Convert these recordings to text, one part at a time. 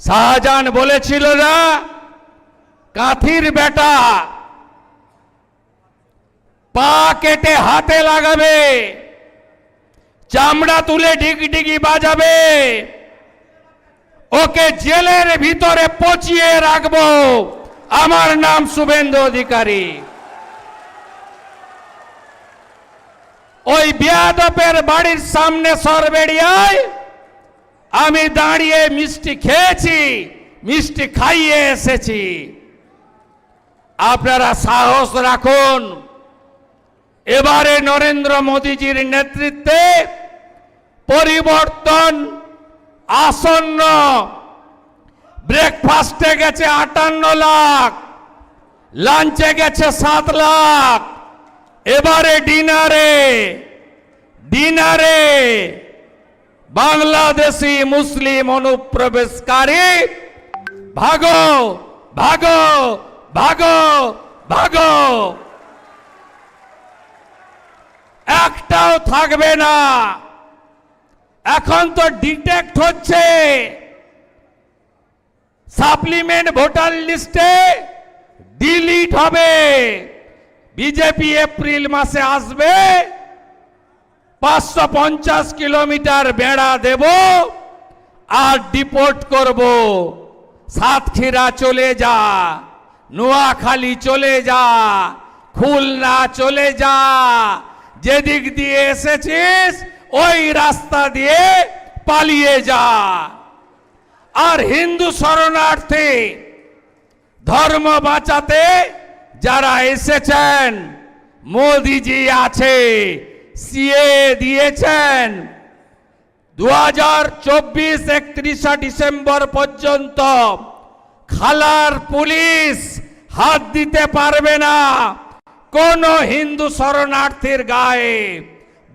শাহজাহান বলেছিল না, কাঁথির বেটা পা কেটে হাতে লাগাবে, চামড়া তুলে ডিগডিগি বাজাবে, ওকে জেলের ভিতরে পচিয়ে রাখবো। আমার নাম শুভেন্দু অধিকারী। ওই বেয়াদপের বাড়ির সামনে সরবেড়িয়ায় আমি দাঁড়িয়ে মিষ্টি খেয়েছি, মিষ্টি খাইয়ে এসেছি। আপনারা সাহস রাখুন, এবারে নরেন্দ্র মোদীজির নেতৃত্বে পরিবর্তন আসন্ন। ব্রেকফাস্টে গেছে 58 লাখ, লাঞ্চে গেছে 7 লাখ, এবারে ডিনারে বাংলাদেশি মুসলিম অনুপ্রবেশকারী ভাগো ভাগো ভাগো ভাগো, একটাও থাকবে না। এখন তো ডিটেক্ট হচ্ছে, সাপ্লিমেন্ট ভোটার লিস্টে ডিলিট হবে। বিজেপি এপ্রিল মাসে আসবে, 550 কিলোমিটার বেড়া দেব আর ডিপোর্ট করব। সাতক্ষীরা চলে যা, নোয়াখালী চলে যা, খুলনা চলে যা, যেদিক দিয়ে এসেছিস ওই রাস্তা দিয়ে পালিয়ে যা। আর হিন্দু শরণার্থী ধর্ম বাঁচাতে যারা এসেছেন, মোদিজি আছে, সিএ দিয়েছেন। 2024 31 ডিসেম্বর পর্যন্ত খালার পুলিশ হাত দিতে পারবে না কোন হিন্দু শরণার্থীর গায়ে।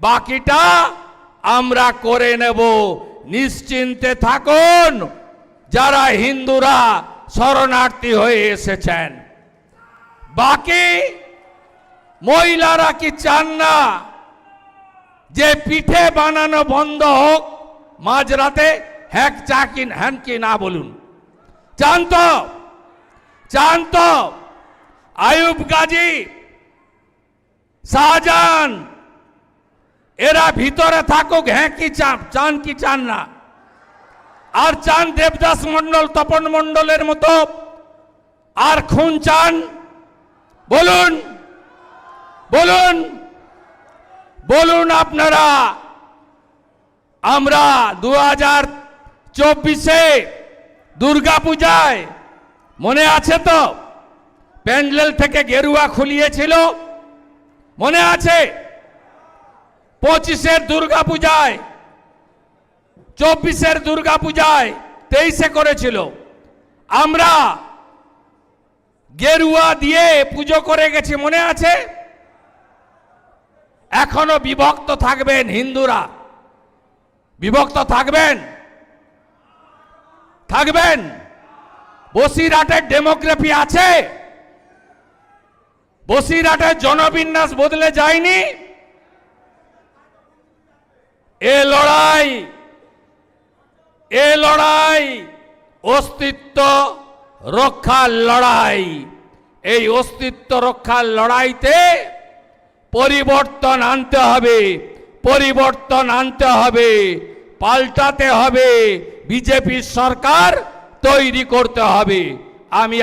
বাকিটা আমরা করে নেব, নিশ্চিন্তে থাকুন যারা হিন্দুরা শরণার্থী হয়ে এসেছেন। বাকি মহিলারা কি চান না যে পিঠে বানানো বন্ধ হোক মাঝরাতে? হ্যাঁ হ্যান কি না বলুন? চান তো? আয়ুব গাজী, শাহজাহান এরা ভিতরে থাকুক, হ্যাঁ কি চান কি চান না? আর চান দেবদাস মন্ডল, তপন মন্ডলের মতো আর খুন চান? বলুন বলুন বলুন আপনারা। আমরা 2024-এ দুর্গা পূজায় মনে আছে তো, প্যান্ডেল থেকে গেরুয়া খুলিয়েছিল, মনে আছে? 25-এর দুর্গা পূজায়, 24-এর দুর্গা পূজায়, 23-এ করেছিল। আমরা গেরুয়া দিয়ে পুজো করে গেছি, মনে আছে? এখনো বিভক্ত থাকবেন হিন্দুরা, বিভক্ত থাকবেন। বসিরহাটের ডেমোগ্রাফি আছে, বসিরহাটের জনবিন্যাস বদলে যায়নি। এ লড়াই অস্তিত্ব রক্ষার লড়াই। এই অস্তিত্ব রক্ষার লড়াইতে পরিবর্তন আনতে হবে, পাল্টাতে হবে, বিজেপি সরকার তৈরি করতে হবে। আমি